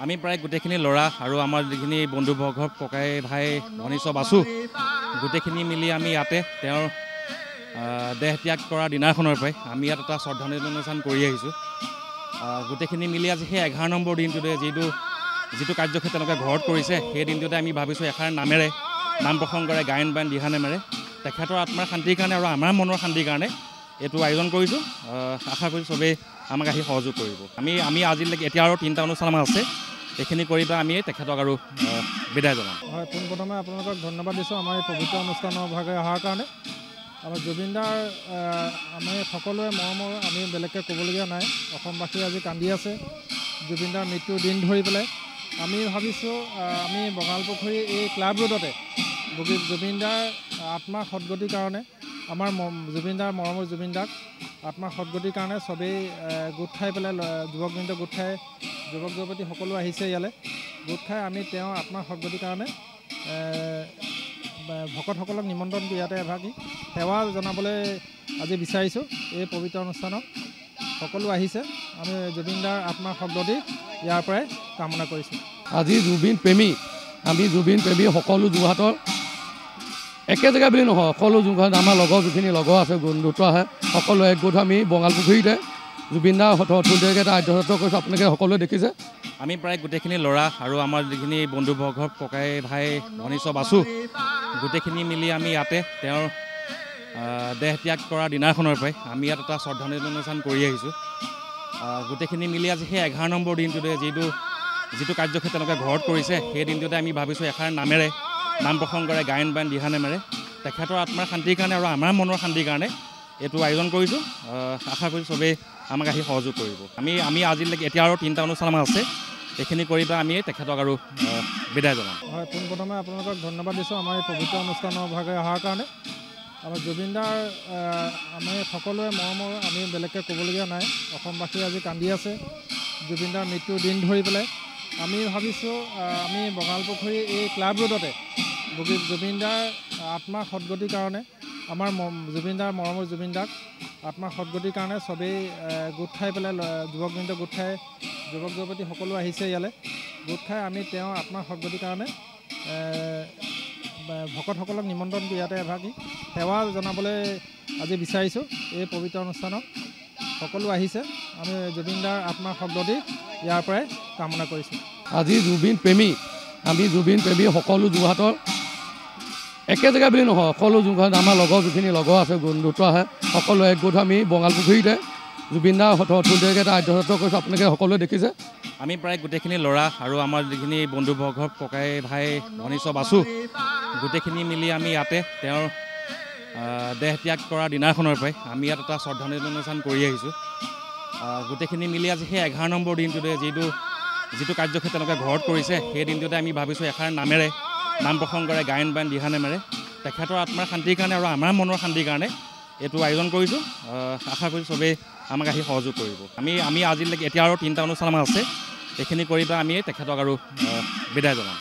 আমি প্ৰায় গোটেইখিনি ল'ৰা আৰু আমাৰ যিখিনি বন্ধুবৰ্গ ককাই ভাই ভনী চব আছোঁ গোটেইখিনি মিলি আমি ইয়াতে তেওঁৰ দেহ ত্যাগ কৰা দিনাখনৰ পৰাই আমি ইয়াত এটা শ্ৰদ্ধাঞ্জলি অনুষ্ঠান কৰি আহিছোঁ। গোটেইখিনি মিলি আজি সেই 11 নম্বৰ দিনটোতে যিটো কাৰ্যক্ষেত্ৰ তেওঁলোকে ঘৰত কৰিছে সেই দিনটোতে আমি ভাবিছোঁ এষাৰ নামেৰে নাম প্ৰসংগৰে গায়ন বায়ন দিহানামেৰে তেখেতৰ আত্মাৰ শান্তিৰ কাৰণে আৰু আমাৰ মনৰ শান্তিৰ কাৰণে এইটো আয়োজন কৰিছোঁ। আশা কৰিছোঁ চবেই আমাক আহি সহযোগ কৰিব। আমি আজিলৈকে এতিয়া আৰু 3টা অনুষ্ঠান আমাৰ আছে, এইখিনি কৰি পেলাই আমি তেখেতক আৰু বিদায় জনাম। হয়, পোনপ্ৰথমে আপোনালোকক ধন্যবাদ দিছোঁ আমাৰ এই পবিত্ৰ অনুষ্ঠানৰ ভাগে অহাৰ কাৰণে। আমাৰ জুবিনদাৰ আমি সকলোৱে মৰমৰ, আমি বেলেগকৈ ক'বলগীয়া নাই। অসমবাসী আজি কান্দি আছে জুবিনদাৰ মৃত্যুৰ দিন ধৰি পেলাই। আমি ভাবিছোঁ আমি বঙালপুখুৰী এই ক্লাব ৰোডতে জুবিনদাৰ আত্মাৰ সদগতিৰ কাৰণে, আমাৰ জুবিনদাৰ মৰমৰ জুবিনদাক আত্মাৰ সদগতিৰ কাৰণে চবেই গোট খাই পেলাই যুৱকবৃন্দ গোট খাই যুৱক যুৱতী সকলো আহিছে ইয়ালৈ। গোট খাই আমি তেওঁৰ আত্মাৰ সদগতিৰ কাৰণে ভকতসকলক নিমন্ত্ৰণ ইয়াতে এভাগি সেৱা জনাবলৈ আজি বিচাৰিছোঁ। এই পবিত্ৰ অনুষ্ঠানত সকলো আহিছে, আমি জুবিনদাৰ আত্মাৰ সদগতি ইয়াৰ পৰাই কামনা কৰিছোঁ। আজি জুবিন প্ৰেমী, আমি জুবিন প্ৰেমী সকলো যোৰহাটৰ একে জেগা বুলি নহয়, সকলো যোৰহাট আমাৰ লগৰ যিখিনি লগৰ আছে বন্ধুত্ব আহে সকলো একগোট আমি বঙালপুখুৰীতে জুবিনদাৰ অতুলনীয়কৈ এটা আদ্যসত্ব কৰিছোঁ। আপোনালোকে সকলোৱে দেখিছে। আমি প্ৰায় গোটেইখিনি ল'ৰা আৰু আমাৰ যিখিনি বন্ধুবৰ্গ ককাই ভাই ভনী চব আছোঁ গোটেইখিনি মিলি আমি ইয়াতে তেওঁৰ দেহ ত্যাগ কৰা দিনাখনৰ পৰাই আমি ইয়াত এটা শ্ৰদ্ধাঞ্জলি অনুষ্ঠান কৰি আহিছোঁ। গোটেইখিনি মিলি আজি সেই 11 নম্বৰ দিনটোতে যিটো কাৰ্যক্ষেত্ৰ তেওঁলোকে ঘৰত কৰিছে সেই দিনটোতে আমি ভাবিছোঁ এষাৰ নামেৰে নাম প্ৰসংগৰে গায়ন বায়ন দিহানামেৰে তেখেতৰ আত্মাৰ শান্তিৰ কাৰণে আৰু আমাৰ মনৰ শান্তিৰ কাৰণে এইটো আয়োজন কৰিছোঁ। আশা কৰিছোঁ চবেই আমাক আহি সহযোগ কৰিব। আমি আজিলৈকে এতিয়া আৰু 3টা অনুষ্ঠান আমাৰ আছে, এইখিনি কৰি পেলাই আমি তেখেতক আৰু বিদায় জনাম। হয়, পোনপ্ৰথমে আপোনালোকক ধন্যবাদ দিছোঁ আমাৰ এই পবিত্ৰ অনুষ্ঠানৰ ভাগে অহাৰ কাৰণে। আমাৰ জুবিনদাৰ আমি সকলোৱে মৰমৰ, আমি বেলেগকৈ ক'বলগীয়া নাই। অসমবাসী আজি কান্দি আছে জুবিনদাৰ মৃত্যুৰ দিন ধৰি পেলাই। আমি ভাবিছোঁ আমি বঙালপুখুৰী এই ক্লাব ৰোডতে জুবিনদাৰ আত্মাৰ সদগতিৰ কাৰণে, আমাৰ জুবিনদাৰ মৰমৰ জুবিনদাক আত্মাৰ সদগতিৰ কাৰণে চবেই গোট খাই পেলাই যুৱকবৃন্দ গোট খাই যুৱক যুৱতী সকলো আহিছে ইয়ালৈ। গোট খাই আমি তেওঁৰ আত্মাৰ সদগতিৰ কাৰণে ভকতসকলক নিমন্ত্ৰণ ইয়াতে এভাগি সেৱা জনাবলৈ আজি বিচাৰিছোঁ। এই পবিত্ৰ অনুষ্ঠানত সকলো আহিছে, আমি জুবিনদাৰ আত্মাৰ সদগতি ইয়াৰ পৰাই কামনা কৰিছোঁ। আজি জুবিন প্ৰেমী, আমি জুবিন প্ৰেমী সকলো যোৰহাটৰ একে জেগা বুলি নহয়, সকলো যোৰহাট আমাৰ লগৰ যিখিনি লগৰ আছে বন্ধুত্ব আহে সকলো একগোট আমি বঙালপুখুৰীতে জুবিনদাৰ অতুলনীয়কৈ এটা আদ্যসত্ব কৰিছোঁ। আপোনালোকে সকলোৱে দেখিছে। আমি প্ৰায় গোটেইখিনি ল'ৰা আৰু আমাৰ যিখিনি বন্ধুবৰ্গ ককাই ভাই ভনী চব আছোঁ গোটেইখিনি মিলি আমি ইয়াতে তেওঁৰ দেহ ত্যাগ কৰা দিনাখনৰ পৰাই আমি ইয়াত এটা শ্ৰদ্ধাঞ্জলি অনুষ্ঠান কৰি আহিছোঁ। গোটেইখিনি মিলি আজি সেই 11 নম্বৰ দিনটোতে যিটো কাৰ্যক্ষেত্ৰ তেওঁলোকে ঘৰত কৰিছে সেই দিনটোতে আমি ভাবিছোঁ এষাৰ নামেৰে নাম প্ৰসংগৰে গায়ন বায়ন দিহানামেৰে তেখেতৰ আত্মাৰ শান্তিৰ কাৰণে আৰু আমাৰ মনৰ শান্তিৰ কাৰণে এইটো আয়োজন কৰিছোঁ। আশা কৰিছোঁ চবেই আমাক আহি সহযোগ কৰিব। আমি আজিলৈকে এতিয়া আৰু 3টা অনুষ্ঠান আমাৰ আছে, এইখিনি কৰি পেলাই আমি তেখেতক আৰু বিদায় জনাম।